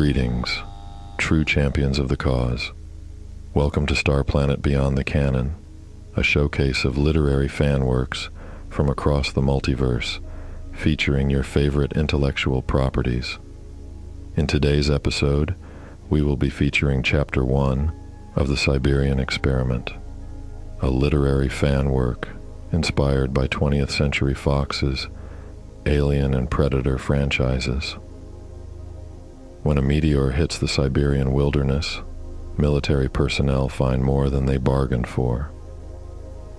Greetings, true champions of the cause. Welcome to Starplanet Beyond the Canon, a showcase of literary fan works from across the multiverse, featuring your favorite intellectual properties. In today's episode, we will be featuring Chapter 1 of the Siberian Experiment, a literary fan work inspired by 20th Century Fox's Alien and Predator franchises. When a meteor hits the Siberian wilderness, military personnel find more than they bargained for.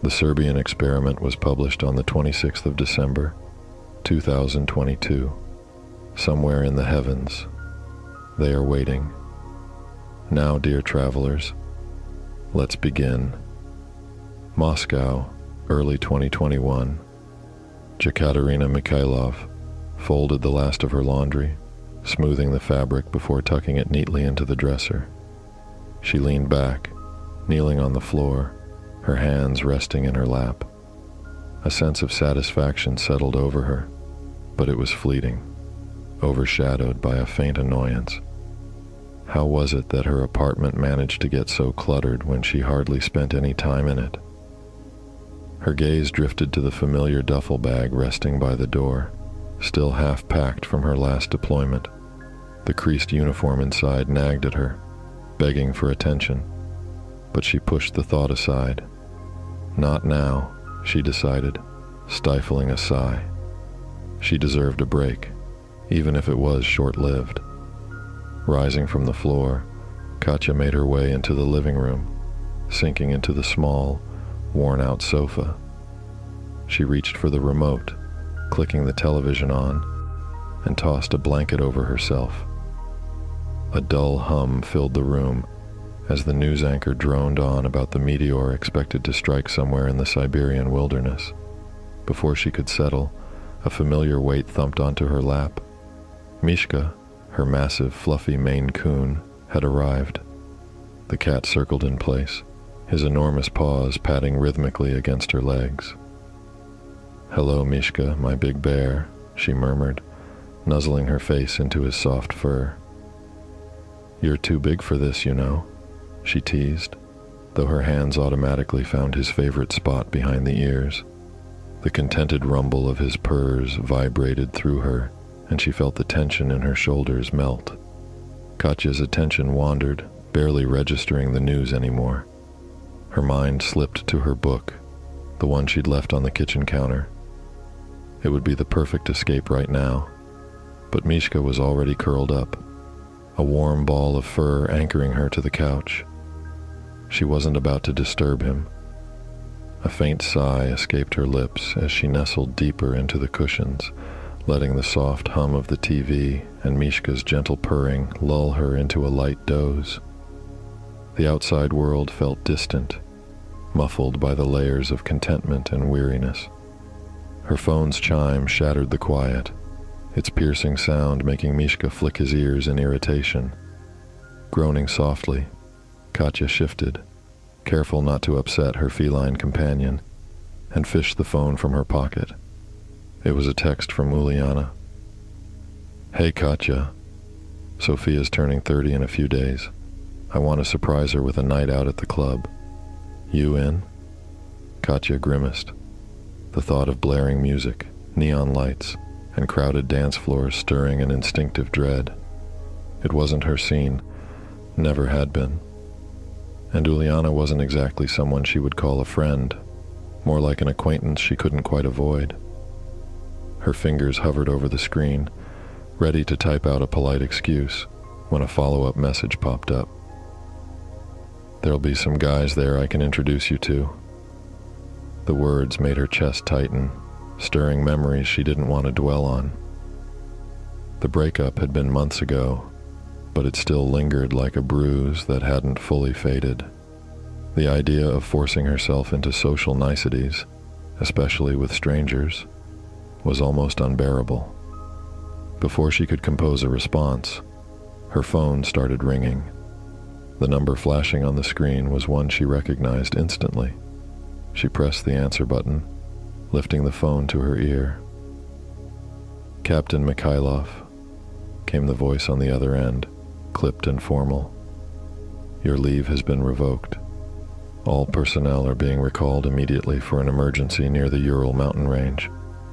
The Siberian Experiment was published on the 26th of December, 2022. Somewhere in the heavens, they are waiting. Now, dear travelers, let's begin. Moscow, early 2021. Yekaterina Mikhailov folded the last of her laundry, smoothing the fabric before tucking it neatly into the dresser. She leaned back, kneeling on the floor, her hands resting in her lap. A sense of satisfaction settled over her, but it was fleeting, overshadowed by a faint annoyance. How was it that her apartment managed to get so cluttered when she hardly spent any time in it? Her gaze drifted to the familiar duffel bag resting by the door, still half-packed from her last deployment. The creased uniform inside nagged at her, begging for attention, but she pushed the thought aside. Not now, she decided, stifling a sigh. She deserved a break, even if it was short-lived. Rising from the floor, Katya made her way into the living room, sinking into the small, worn-out sofa. She reached for the remote, clicking the television on, and tossed a blanket over herself. A dull hum filled the room as the news anchor droned on about the meteor expected to strike somewhere in the Siberian wilderness. Before she could settle, a familiar weight thumped onto her lap. Mishka, her massive, fluffy Maine Coon, had arrived. The cat circled in place, his enormous paws patting rhythmically against her legs. "Hello, Mishka, my big bear," she murmured, nuzzling her face into his soft fur. "You're too big for this, you know," she teased, though her hands automatically found his favorite spot behind the ears. The contented rumble of his purrs vibrated through her, and she felt the tension in her shoulders melt. Katya's attention wandered, barely registering the news anymore. Her mind slipped to her book, the one she'd left on the kitchen counter. It would be the perfect escape right now, but Mishka was already curled up, a warm ball of fur anchoring her to the couch. She wasn't about to disturb him. A faint sigh escaped her lips as she nestled deeper into the cushions, letting the soft hum of the TV and Mishka's gentle purring lull her into a light doze. The outside world felt distant, muffled by the layers of contentment and weariness. Her phone's chime shattered the quiet, its piercing sound making Mishka flick his ears in irritation. Groaning softly, Katya shifted, careful not to upset her feline companion, and fished the phone from her pocket. It was a text from Uliana. "Hey Katya, Sophia's turning 30 in a few days. I want to surprise her with a night out at the club. You in?" Katya grimaced. The thought of blaring music, neon lights, and crowded dance floors stirring an instinctive dread. It wasn't her scene, never had been. And Uliana wasn't exactly someone she would call a friend, more like an acquaintance she couldn't quite avoid. Her fingers hovered over the screen, ready to type out a polite excuse, when a follow-up message popped up. "There'll be some guys there I can introduce you to." The words made her chest tighten, stirring memories she didn't want to dwell on. The breakup had been months ago, but it still lingered like a bruise that hadn't fully faded. The idea of forcing herself into social niceties, especially with strangers, was almost unbearable. Before she could compose a response, her phone started ringing. The number flashing on the screen was one she recognized instantly. She pressed the answer button, lifting the phone to her ear. "Captain Mikhailov," came the voice on the other end, clipped and formal. Your leave has been revoked. All personnel are being recalled immediately for an emergency near the Ural mountain range.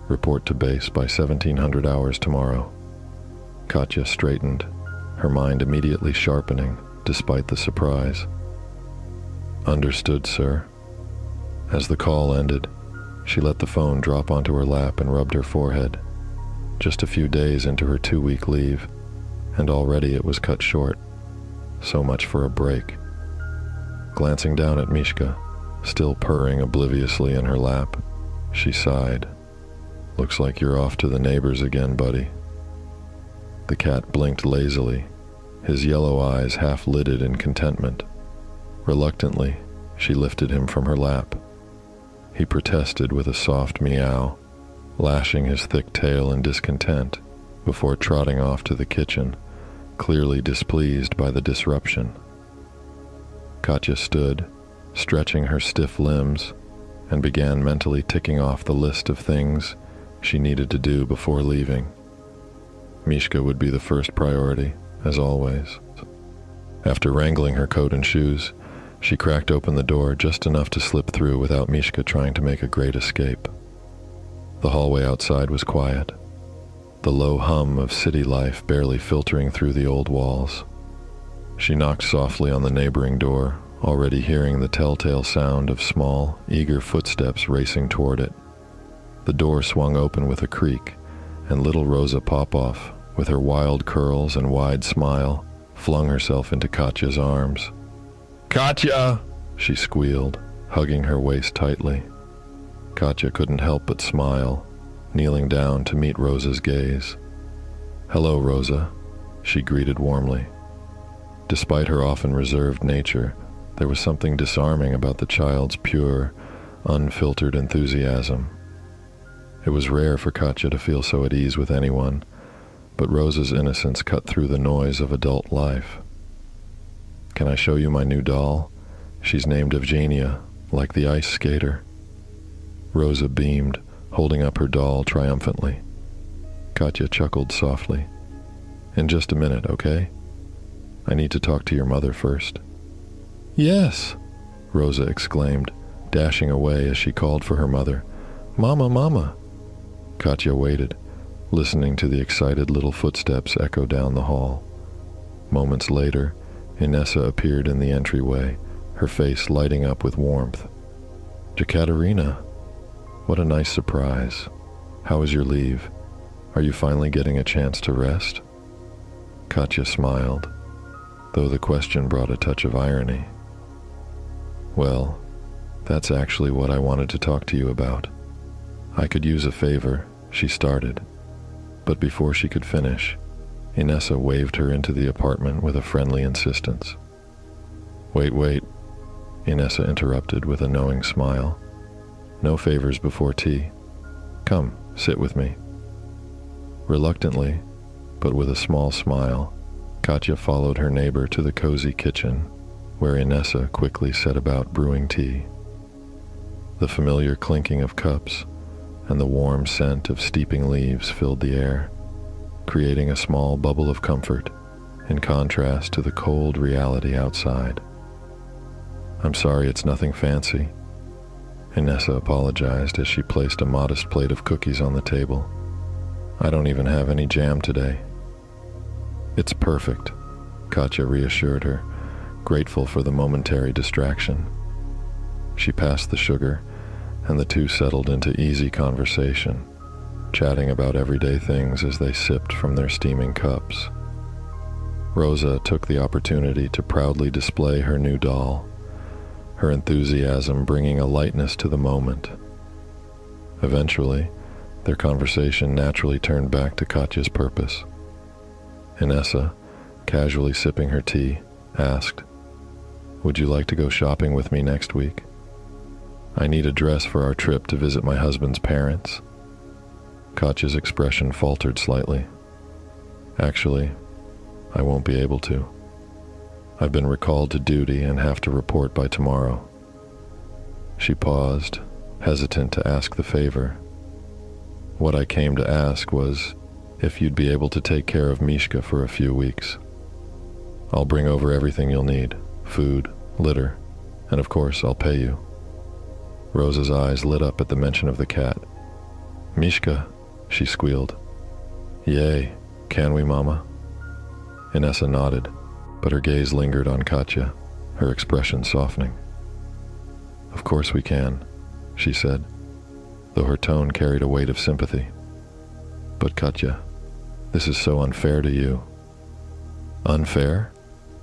Report to base by 1700 hours tomorrow. Katya straightened, her mind immediately sharpening despite the surprise. Understood, sir. As the call ended, she let the phone drop onto her lap and rubbed her forehead. Just a few days into her 2-week leave, and already it was cut short. So much for a break. Glancing down at Mishka, still purring obliviously in her lap, she sighed. Looks like you're off to the neighbors again, buddy. The cat blinked lazily, his yellow eyes half-lidded in contentment. Reluctantly, she lifted him from her lap. He protested with a soft meow, lashing his thick tail in discontent before trotting off to the kitchen, clearly displeased by the disruption. Katya stood, stretching her stiff limbs, and began mentally ticking off the list of things she needed to do before leaving. Mishka would be the first priority, as always. After wrangling her coat and shoes, she cracked open the door just enough to slip through without Mishka trying to make a great escape. The hallway outside was quiet, the low hum of city life barely filtering through the old walls. She knocked softly on the neighboring door, already hearing the telltale sound of small, eager footsteps racing toward it. The door swung open with a creak, and little Rosa Popoff, with her wild curls and wide smile, flung herself into Katya's arms. "Katya!" she squealed, hugging her waist tightly. Katya couldn't help but smile, kneeling down to meet Rosa's gaze. "Hello, Rosa," she greeted warmly. Despite her often reserved nature, there was something disarming about the child's pure, unfiltered enthusiasm. It was rare for Katya to feel so at ease with anyone, but Rosa's innocence cut through the noise of adult life. "Can I show you my new doll? She's named Evgenia, like the ice skater." Rosa beamed, holding up her doll triumphantly. Katya chuckled softly. "In just a minute, okay? I need to talk to your mother first." "Yes," Rosa exclaimed, dashing away as she called for her mother. "Mama, Mama!" Katya waited, listening to the excited little footsteps echo down the hall. Moments later, Inessa appeared in the entryway, her face lighting up with warmth. "Jekaterina, what a nice surprise. How was your leave? Are you finally getting a chance to rest?" Katya smiled, though the question brought a touch of irony. "Well, that's actually what I wanted to talk to you about. I could use a favor," she started, but before she could finish, Inessa waved her into the apartment with a friendly insistence. Wait, Inessa interrupted with a knowing smile. "No favors before tea. Come, sit with me." Reluctantly, but with a small smile, Katya followed her neighbor to the cozy kitchen, where Inessa quickly set about brewing tea. The familiar clinking of cups and the warm scent of steeping leaves filled the air, creating a small bubble of comfort in contrast to the cold reality outside. "I'm sorry it's nothing fancy," Inessa apologized as she placed a modest plate of cookies on the table. "I don't even have any jam today." "It's perfect," Katya reassured her, grateful for the momentary distraction. She passed the sugar, and the two settled into easy conversation, chatting about everyday things as they sipped from their steaming cups. Rosa took the opportunity to proudly display her new doll, her enthusiasm bringing a lightness to the moment. Eventually, their conversation naturally turned back to Katya's purpose. Inessa, casually sipping her tea, asked, "Would you like to go shopping with me next week? I need a dress for our trip to visit my husband's parents." Katya's expression faltered slightly. "Actually, I won't be able to. I've been recalled to duty and have to report by tomorrow." She paused, hesitant to ask the favor. "What I came to ask was if you'd be able to take care of Mishka for a few weeks." I'll bring over everything you'll need. Food, litter, and of course, I'll pay you. Rosa's eyes lit up at the mention of the cat. Mishka, she squealed. Yay, can we, Mama? Inessa nodded, but her gaze lingered on Katya, her expression softening. Of course we can, she said, though her tone carried a weight of sympathy. But Katya, this is so unfair to you. Unfair?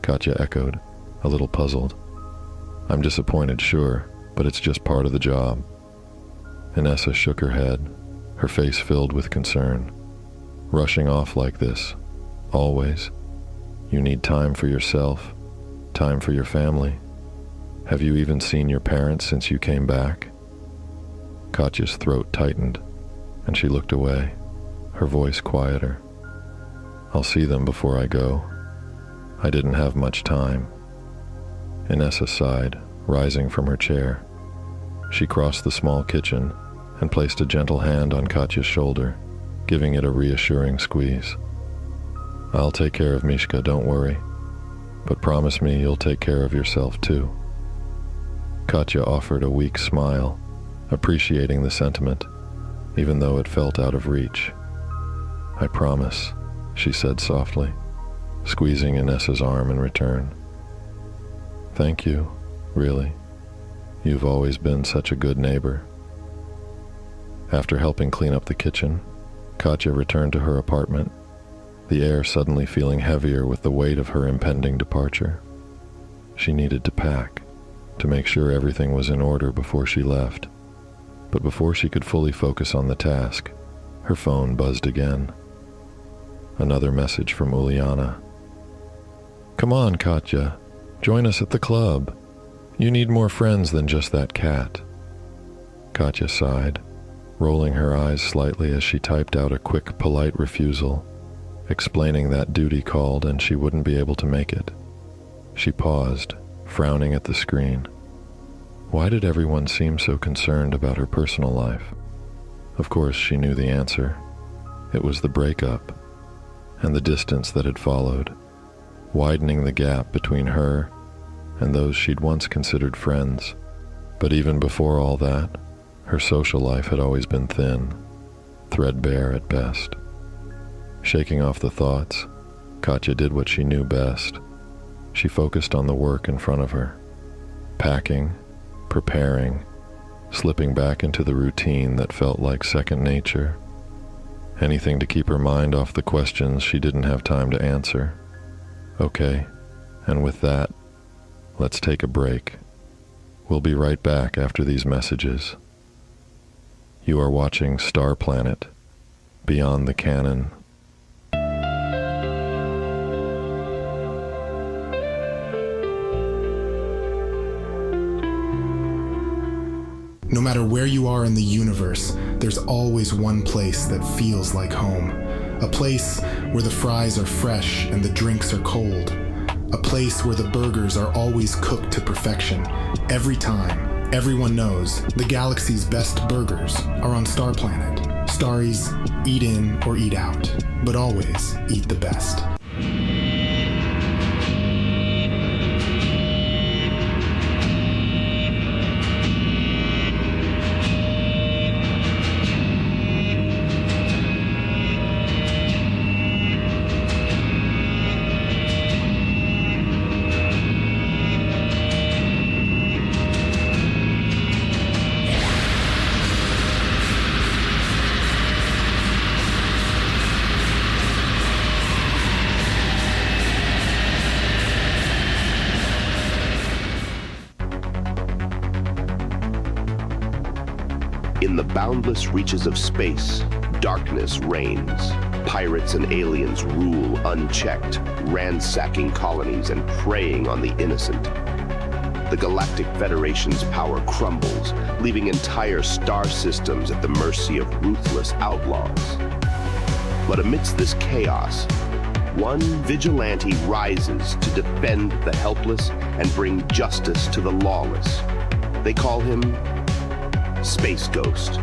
Katya echoed, a little puzzled. I'm disappointed, sure, but it's just part of the job. Inessa shook her head, her face filled with concern. Rushing off like this, always. You need time for yourself, time for your family. Have you even seen your parents since you came back? Katya's throat tightened, and she looked away, her voice quieter. I'll see them before I go. I didn't have much time. Inessa sighed, rising from her chair. She crossed the small kitchen and placed a gentle hand on Katya's shoulder, giving it a reassuring squeeze. I'll take care of Mishka, don't worry. But promise me you'll take care of yourself too. Katya offered a weak smile, appreciating the sentiment, even though it felt out of reach. I promise, she said softly, squeezing Inessa's arm in return. Thank you, really. You've always been such a good neighbor. After helping clean up the kitchen, Katya returned to her apartment, the air suddenly feeling heavier with the weight of her impending departure. She needed to pack, to make sure everything was in order before she left. But before she could fully focus on the task, her phone buzzed again. Another message from Uliana. Come on, Katya. Join us at the club. You need more friends than just that cat. Katya sighed, rolling her eyes slightly as she typed out a quick, polite refusal, explaining that duty called and she wouldn't be able to make it. She paused, frowning at the screen. Why did everyone seem so concerned about her personal life? Of course, she knew the answer. It was the breakup, and the distance that had followed, widening the gap between her and those she'd once considered friends. But even before all that, her social life had always been thin, threadbare at best. Shaking off the thoughts, Katya did what she knew best. She focused on the work in front of her, packing, preparing, slipping back into the routine that felt like second nature. Anything to keep her mind off the questions she didn't have time to answer. Okay, and with that, let's take a break. We'll be right back after these messages. You are watching Starplanet, Beyond the Canon. No matter where you are in the universe, there's always one place that feels like home. A place where the fries are fresh and the drinks are cold. A place where the burgers are always cooked to perfection. Every time, everyone knows the galaxy's best burgers are on Starplanet. Starries, eat in or eat out, but always eat the best. In the boundless reaches of space, darkness reigns. Pirates and aliens rule unchecked, ransacking colonies and preying on the innocent. The Galactic Federation's power crumbles, leaving entire star systems at the mercy of ruthless outlaws. But amidst this chaos, one vigilante rises to defend the helpless and bring justice to the lawless. They call him Space Ghost.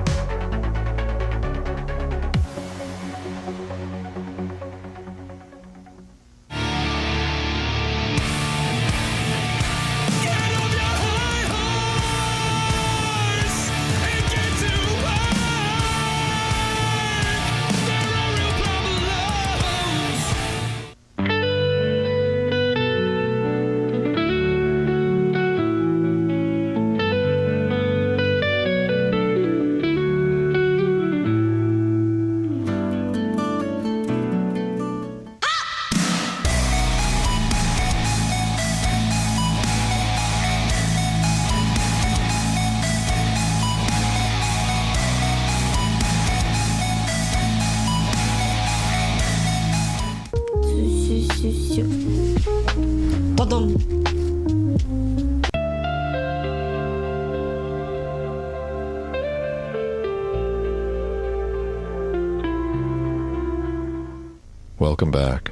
Welcome back.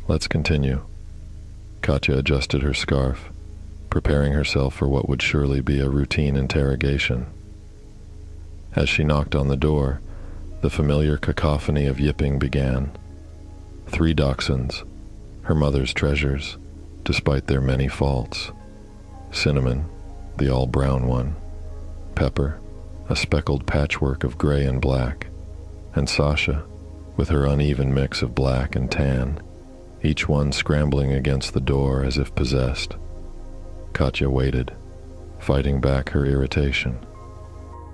Let's continue. Katya adjusted her scarf, preparing herself for what would surely be a routine interrogation. As she knocked on the door, the familiar cacophony of yipping began. 3 dachshunds, her mother's treasures, despite their many faults. Cinnamon, the all-brown one. Pepper, a speckled patchwork of gray and black. And Sasha, with her uneven mix of black and tan, each one scrambling against the door as if possessed. Katya waited, fighting back her irritation.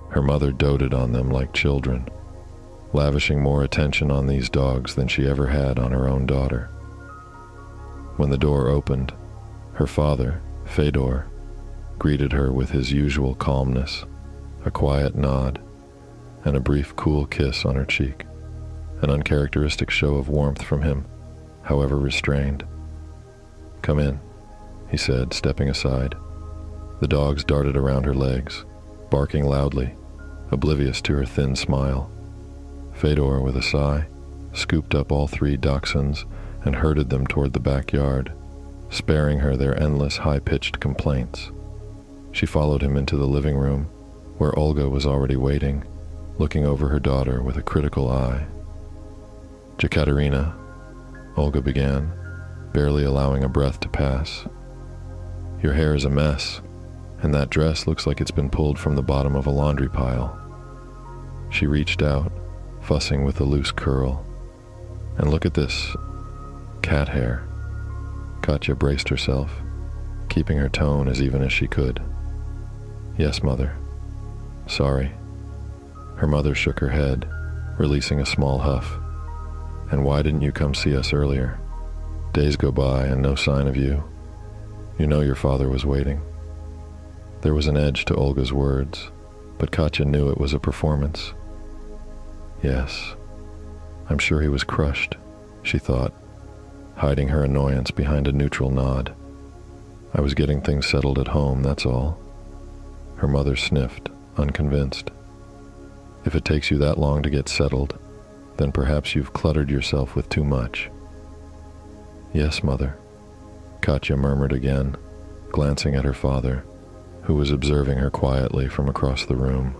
Her mother doted on them like children, lavishing more attention on these dogs than she ever had on her own daughter. When the door opened, her father, Fedor, greeted her with his usual calmness, a quiet nod, and a brief cool kiss on her cheek, an uncharacteristic show of warmth from him, however restrained. "Come in," he said, stepping aside. The dogs darted around her legs, barking loudly, oblivious to her thin smile. Fedor, with a sigh, scooped up all 3 dachshunds and herded them toward the backyard, sparing her their endless high-pitched complaints. She followed him into the living room, where Olga was already waiting, looking over her daughter with a critical eye. "Jekaterina," Olga began, barely allowing a breath to pass. "Your hair is a mess, and that dress looks like it's been pulled from the bottom of a laundry pile." She reached out, fussing with the loose curl. "And look at this cat hair." Katya braced herself, keeping her tone as even as she could. "Yes, Mother. Sorry." Her mother shook her head, releasing a small huff. "And why didn't you come see us earlier? Days go by and no sign of you. You know your father was waiting." There was an edge to Olga's words, but Katya knew it was a performance. "Yes, I'm sure he was crushed," she thought, hiding her annoyance behind a neutral nod. "I was getting things settled at home, that's all." Her mother sniffed, unconvinced. "If it takes you that long to get settled, then perhaps you've cluttered yourself with too much." "Yes, Mother," Katya murmured again, glancing at her father, who was observing her quietly from across the room.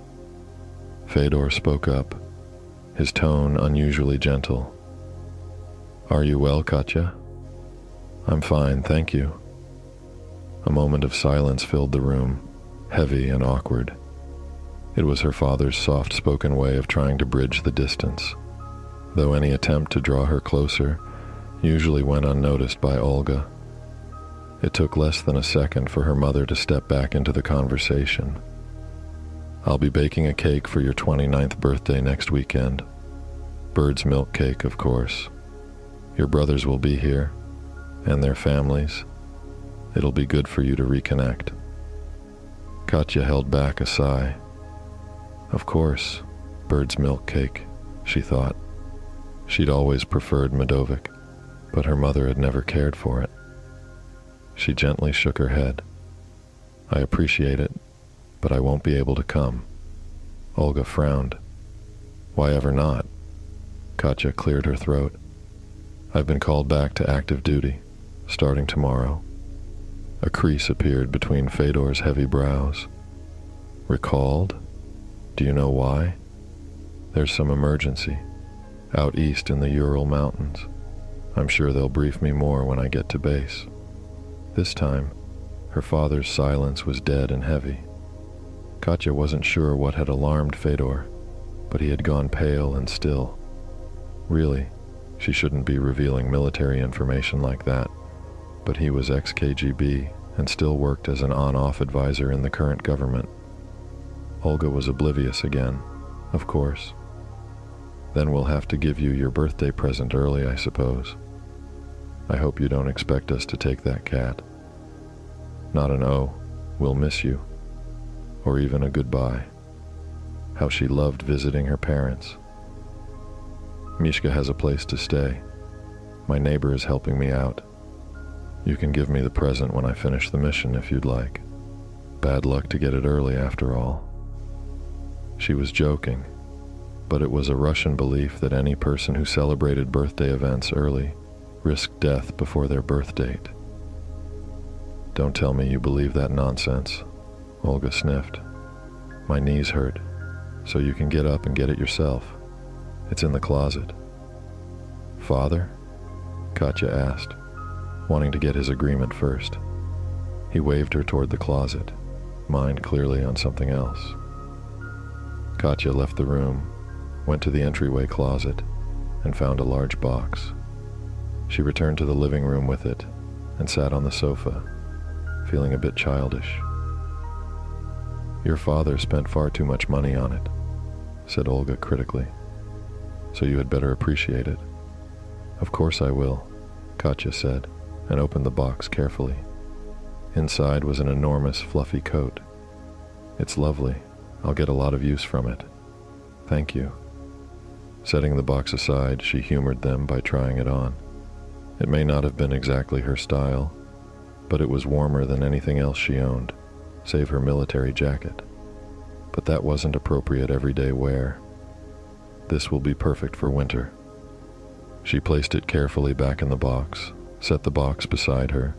Fedor spoke up, his tone unusually gentle. "Are you well, Katya?" "I'm fine, thank you." A moment of silence filled the room, heavy and awkward. It was her father's soft-spoken way of trying to bridge the distance, though any attempt to draw her closer usually went unnoticed by Olga. It took less than a second for her mother to step back into the conversation. "I'll be baking a cake for your 29th birthday next weekend. Bird's milk cake, of course. Your brothers will be here, and their families. It'll be good for you to reconnect." Katya held back a sigh. Of course, bird's milk cake, she thought. She'd always preferred Medovic, but her mother had never cared for it. She gently shook her head. "I appreciate it, but I won't be able to come." Olga frowned. "Why ever not?" Katya cleared her throat. "I've been called back to active duty, starting tomorrow." A crease appeared between Fedor's heavy brows. "Recalled? Do you know why?" "There's some emergency, out east in the Ural Mountains. I'm sure they'll brief me more when I get to base." This time, her father's silence was dead and heavy. Katya wasn't sure what had alarmed Fedor, but he had gone pale and still. Really, she shouldn't be revealing military information like that, but he was ex-KGB and still worked as an on-off advisor in the current government. Olga was oblivious again, of course. "Then we'll have to give you your birthday present early, I suppose. I hope you don't expect us to take that cat. Not an O, we'll miss you, or even a goodbye." How she loved visiting her parents. "Mishka has a place to stay. My neighbor is helping me out. You can give me the present when I finish the mission if you'd like. Bad luck to get it early after all." She was joking, but it was a Russian belief that any person who celebrated birthday events early risked death before their birth date. Don't tell me you believe that nonsense, Olga sniffed. My knees hurt, so you can get up and get it yourself. It's in the closet. Father? Katya asked, wanting to get his agreement first. He waved her toward the closet, mind clearly on something else. Katya left the room, went to the entryway closet, and found a large box. She returned to the living room with it and sat on the sofa, feeling a bit childish. Your father spent far too much money on it, said Olga critically, so you had better appreciate it. Of course I will, Katya said, and opened the box carefully. Inside was an enormous fluffy coat. It's lovely. I'll get a lot of use from it. Thank you. Setting the box aside, she humored them by trying it on. It may not have been exactly her style, but it was warmer than anything else she owned, save her military jacket. But that wasn't appropriate everyday wear. This will be perfect for winter. She placed it carefully back in the box, set the box beside her,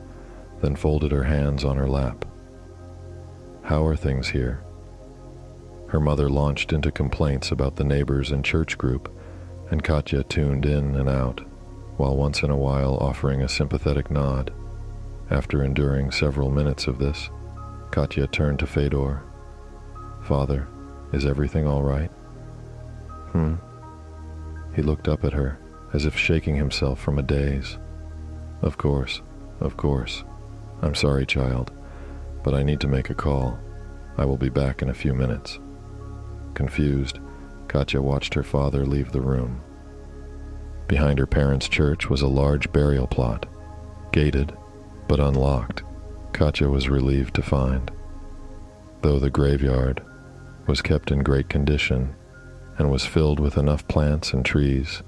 then folded her hands on her lap. How are things here? Her mother launched into complaints about the neighbors and church group, and Katya tuned in and out, while once in a while offering a sympathetic nod. After enduring several minutes of this, Katya turned to Fedor. Father, is everything all right? He looked up at her, as if shaking himself from a daze. Of course. I'm sorry, child, but I need to make a call. I will be back in a few minutes. Confused, Katya watched her father leave the room. Behind her parents' church was a large burial plot, gated, but unlocked, Katya was relieved to find. Though the graveyard was kept in great condition and was filled with enough plants and trees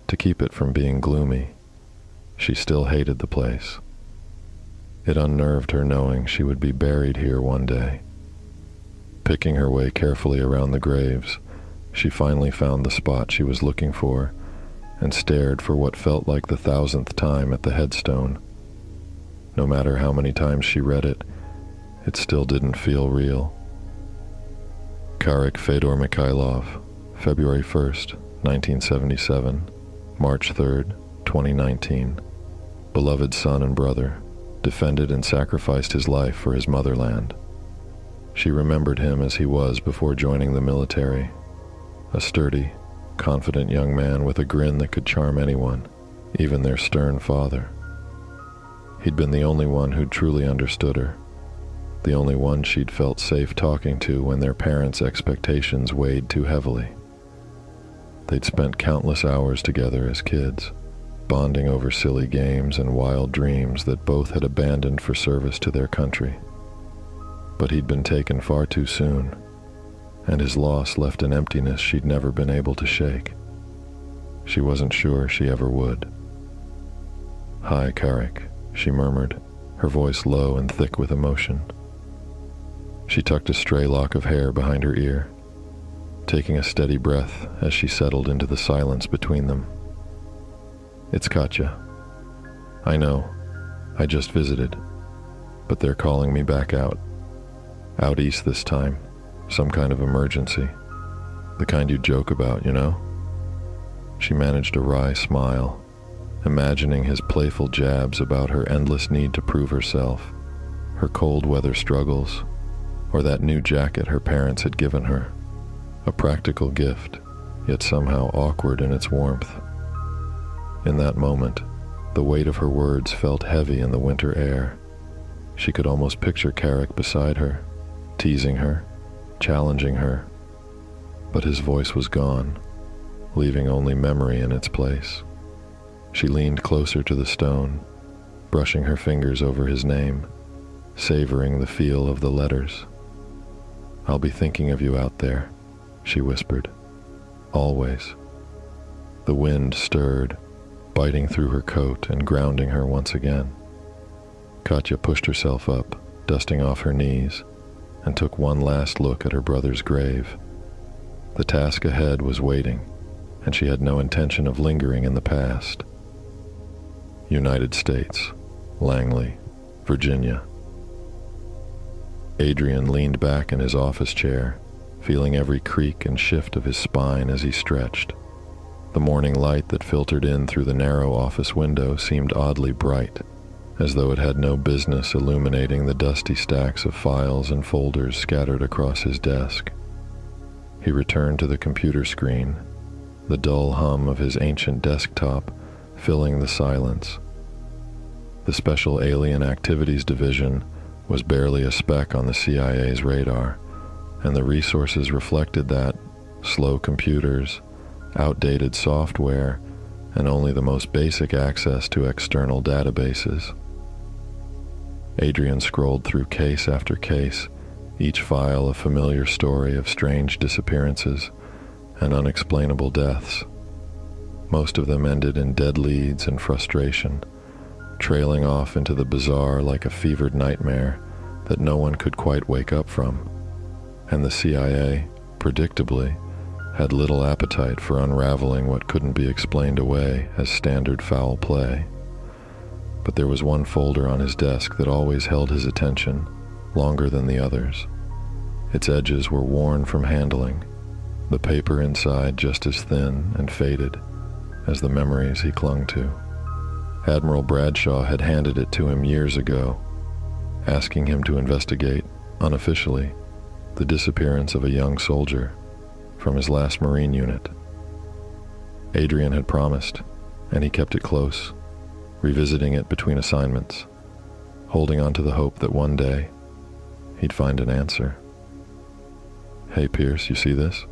to keep it from being gloomy, she still hated the place. It unnerved her knowing she would be buried here one day. Picking her way carefully around the graves, she finally found the spot she was looking for and stared for what felt like the 1,000th time at the headstone. No matter how many times she read it, it still didn't feel real. Karik Fedor Mikhailov, February 1st, 1977, March 3rd, 2019. Beloved son and brother, defended and sacrificed his life for his motherland. She remembered him as he was before joining the military, a sturdy, confident young man with a grin that could charm anyone, even their stern father. He'd been the only one who'd truly understood her, the only one she'd felt safe talking to when their parents' expectations weighed too heavily. They'd spent countless hours together as kids, bonding over silly games and wild dreams that both had abandoned for service to their country. But he'd been taken far too soon, and his loss left an emptiness she'd never been able to shake. She wasn't sure she ever would. "Hi, Karik," she murmured, her voice low and thick with emotion. She tucked a stray lock of hair behind her ear, taking a steady breath as she settled into the silence between them. "It's Katya. I know. I just visited, but they're calling me back out. Out east this time. Some kind of emergency. The kind you joke about, you know?" She managed a wry smile, imagining his playful jabs about her endless need to prove herself, her cold weather struggles, or that new jacket her parents had given her. A practical gift, yet somehow awkward in its warmth. In that moment, the weight of her words felt heavy in the winter air. She could almost picture Karik beside her, teasing her, challenging her. But his voice was gone, leaving only memory in its place. She leaned closer to the stone, brushing her fingers over his name, savoring the feel of the letters. "I'll be thinking of you out there," she whispered. "Always." The wind stirred, biting through her coat and grounding her once again. Katya pushed herself up, dusting off her knees, and took one last look at her brother's grave. The task ahead was waiting, and she had no intention of lingering in the past. United States, Langley, Virginia. Adrian leaned back in his office chair, feeling every creak and shift of his spine as he stretched. The morning light that filtered in through the narrow office window seemed oddly bright, as though it had no business illuminating the dusty stacks of files and folders scattered across his desk. He returned to the computer screen, the dull hum of his ancient desktop filling the silence. The Special Alien Activities Division was barely a speck on the CIA's radar, and the resources reflected that: slow computers, outdated software, and only the most basic access to external databases. Adrian scrolled through case after case, each file a familiar story of strange disappearances and unexplainable deaths. Most of them ended in dead leads and frustration, trailing off into the bizarre like a fevered nightmare that no one could quite wake up from. And the CIA, predictably, had little appetite for unraveling what couldn't be explained away as standard foul play. But there was one folder on his desk that always held his attention, longer than the others. Its edges were worn from handling, the paper inside just as thin and faded as the memories he clung to. Admiral Bradshaw had handed it to him years ago, asking him to investigate, unofficially, the disappearance of a young soldier from his last Marine unit. Adrian had promised, and he kept it close, revisiting it between assignments, holding on to the hope that one day he'd find an answer. "Hey, Pierce, you see this?"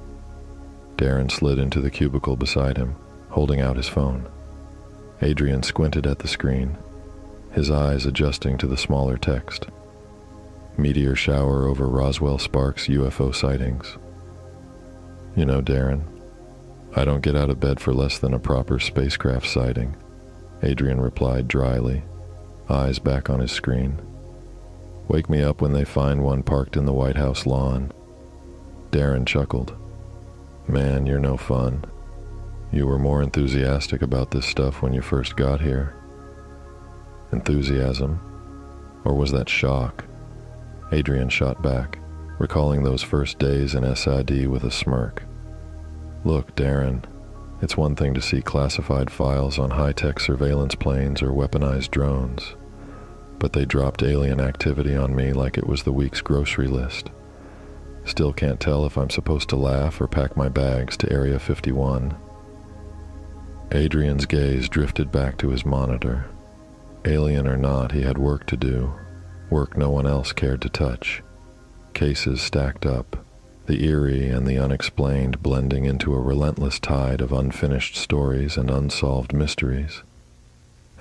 Darren slid into the cubicle beside him, holding out his phone. Adrian squinted at the screen, his eyes adjusting to the smaller text. "Meteor shower over Roswell Sparks UFO sightings." "You know, Darren, I don't get out of bed for less than a proper spacecraft sighting," Adrian replied dryly, eyes back on his screen. "Wake me up when they find one parked in the White House lawn." Darren chuckled. "Man, you're no fun. You were more enthusiastic about this stuff when you first got here." Enthusiasm? Or was that shock? Adrian shot back, recalling those first days in SID with a smirk. "Look, Darren, it's one thing to see classified files on high-tech surveillance planes or weaponized drones, but they dropped alien activity on me like it was the week's grocery list. Still can't tell if I'm supposed to laugh or pack my bags to Area 51. Adrian's gaze drifted back to his monitor. Alien or not, he had work to do, work no one else cared to touch. Cases stacked up, the eerie and the unexplained blending into a relentless tide of unfinished stories and unsolved mysteries.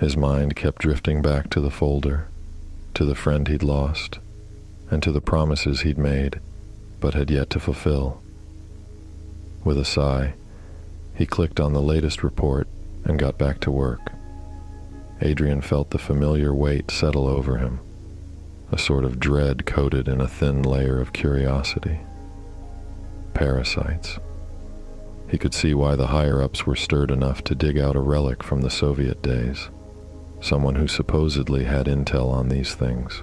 His mind kept drifting back to the folder, to the friend he'd lost, and to the promises he'd made, but had yet to fulfill. With a sigh, he clicked on the latest report and got back to work. Adrian felt the familiar weight settle over him, a sort of dread coated in a thin layer of curiosity. Parasites. He could see why the higher-ups were stirred enough to dig out a relic from the Soviet days, someone who supposedly had intel on these things.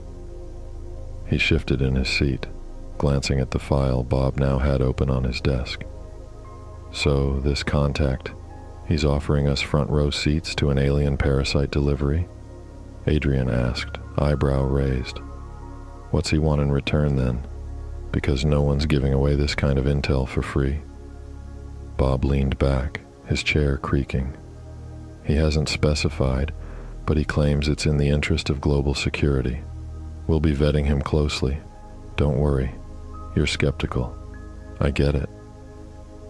He shifted in his seat, glancing at the file Bob now had open on his desk. "So, this contact, he's offering us front-row seats to an alien parasite delivery?" Adrian asked, eyebrow raised. "What's he want in return, then? Because no one's giving away this kind of intel for free." Bob leaned back, his chair creaking. "He hasn't specified, but he claims it's in the interest of global security. We'll be vetting him closely. Don't worry. You're skeptical. I get it."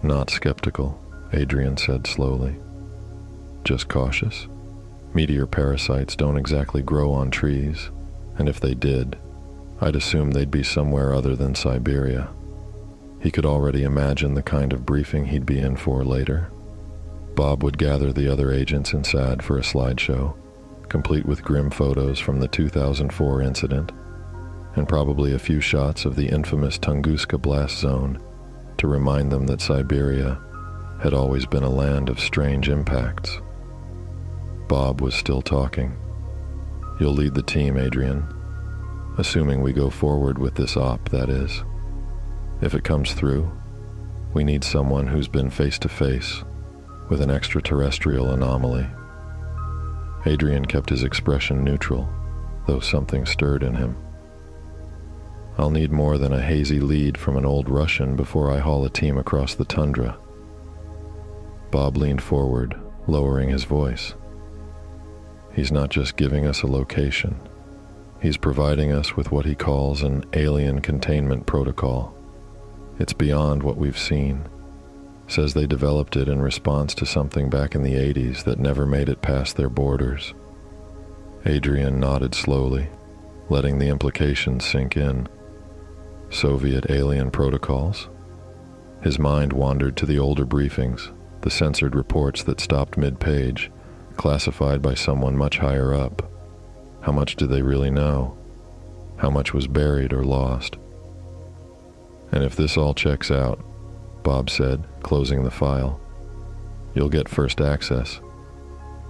"Not skeptical," Adrian said slowly. "Just cautious. Meteor parasites don't exactly grow on trees, and if they did, I'd assume they'd be somewhere other than Siberia." He could already imagine the kind of briefing he'd be in for later. Bob would gather the other agents in SAD for a slideshow, complete with grim photos from the 2004 incident, and probably a few shots of the infamous Tunguska blast zone to remind them that Siberia had always been a land of strange impacts. Bob was still talking. "You'll lead the team, Adrian. Assuming we go forward with this op, that is. If it comes through, we need someone who's been face to face with an extraterrestrial anomaly." Adrian kept his expression neutral, though something stirred in him. "I'll need more than a hazy lead from an old Russian before I haul a team across the tundra." Bob leaned forward, lowering his voice. "He's not just giving us a location. He's providing us with what he calls an alien containment protocol. It's beyond what we've seen. Says they developed it in response to something back in the 80s that never made it past their borders." Adrian nodded slowly, letting the implications sink in. Soviet alien protocols? His mind wandered to the older briefings, the censored reports that stopped mid-page, classified by someone much higher up. How much did they really know? How much was buried or lost? "And if this all checks out," Bob said, closing the file, "you'll get first access.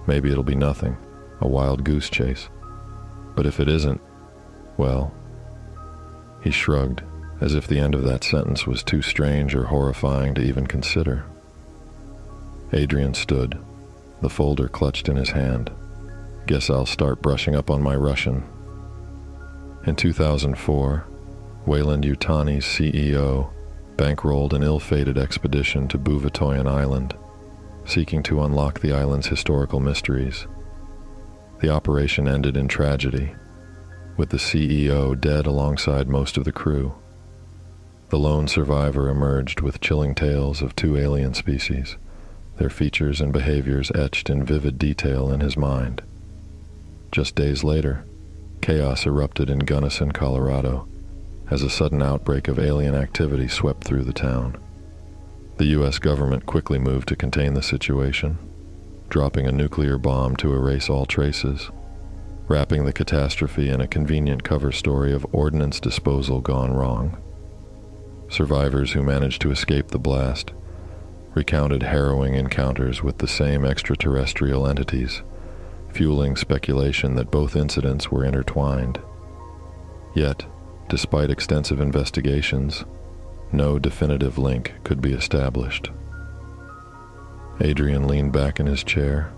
Maybe it'll be nothing, a wild goose chase. But if it isn't, well..." He shrugged, as if the end of that sentence was too strange or horrifying to even consider. Adrian stood, the folder clutched in his hand. "Guess I'll start brushing up on my Russian." In 2004, Wayland Yutani's CEO bankrolled an ill-fated expedition to Buvatoyan Island, seeking to unlock the island's historical mysteries. The operation ended in tragedy, with the CEO dead alongside most of the crew. The lone survivor emerged with chilling tales of two alien species, their features and behaviors etched in vivid detail in his mind. Just days later, chaos erupted in Gunnison, Colorado, as a sudden outbreak of alien activity swept through the town. The U.S. government quickly moved to contain the situation, dropping a nuclear bomb to erase all traces, wrapping the catastrophe in a convenient cover story of ordnance disposal gone wrong. Survivors who managed to escape the blast recounted harrowing encounters with the same extraterrestrial entities, fueling speculation that both incidents were intertwined. Yet, despite extensive investigations, no definitive link could be established. Adrian leaned back in his chair,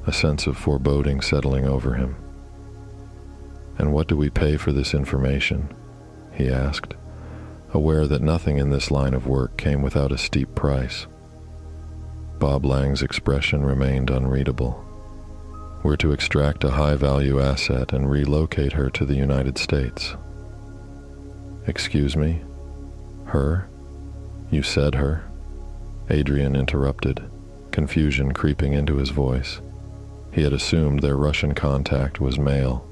a sense of foreboding settling over him. "And what do we pay for this information?" he asked, aware that nothing in this line of work came without a steep price. Bob Lang's expression remained unreadable. "We're to extract a high-value asset and relocate her to the United States." "Excuse me? Her? You said her?" Adrian interrupted, confusion creeping into his voice. He had assumed their Russian contact was male.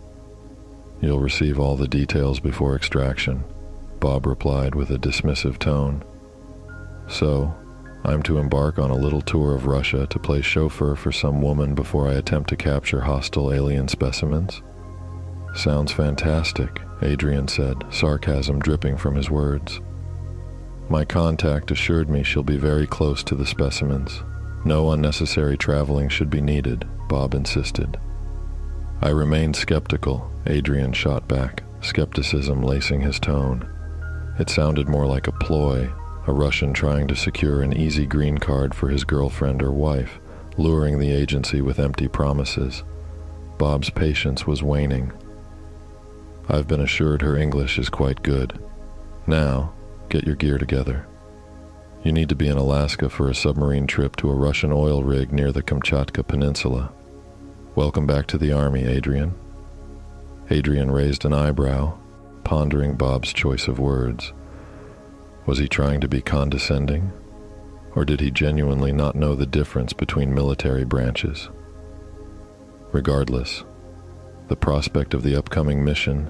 "You'll receive all the details before extraction," Bob replied with a dismissive tone. "So, I'm to embark on a little tour of Russia to play chauffeur for some woman before I attempt to capture hostile alien specimens?" "Sounds fantastic," Adrian said, sarcasm dripping from his words. "My contact assured me she'll be very close to the specimens. No unnecessary traveling should be needed," Bob insisted. "I remained skeptical," Adrian shot back, skepticism lacing his tone. It sounded more like a ploy, a Russian trying to secure an easy green card for his girlfriend or wife, luring the agency with empty promises. Bob's patience was waning. "I've been assured her English is quite good. Now, get your gear together. You need to be in Alaska for a submarine trip to a Russian oil rig near the Kamchatka Peninsula. Welcome back to the Army, Adrian." Adrian raised an eyebrow, pondering Bob's choice of words. Was he trying to be condescending? Or did he genuinely not know the difference between military branches? Regardless, the prospect of the upcoming mission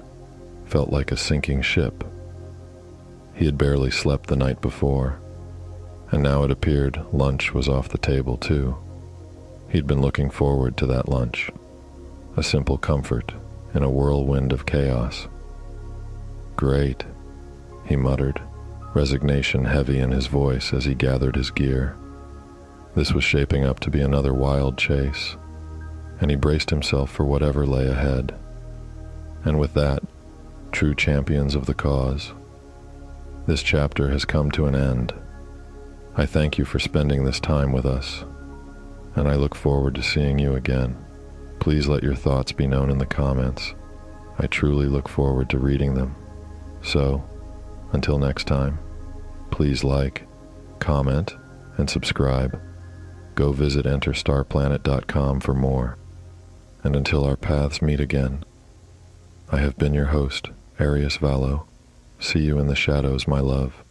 felt like a sinking ship. He had barely slept the night before, and now it appeared lunch was off the table too. He'd been looking forward to that lunch, a simple comfort in a whirlwind of chaos. "Great," he muttered, resignation heavy in his voice as he gathered his gear. This was shaping up to be another wild chase, and he braced himself for whatever lay ahead. And with that, true champions of the cause, this chapter has come to an end. I thank you for spending this time with us, and I look forward to seeing you again. Please let your thoughts be known in the comments. I truly look forward to reading them. So, until next time, please like, comment, and subscribe. Go visit enterstarplanet.com for more. And until our paths meet again, I have been your host, Arius. See you in the shadows, my love.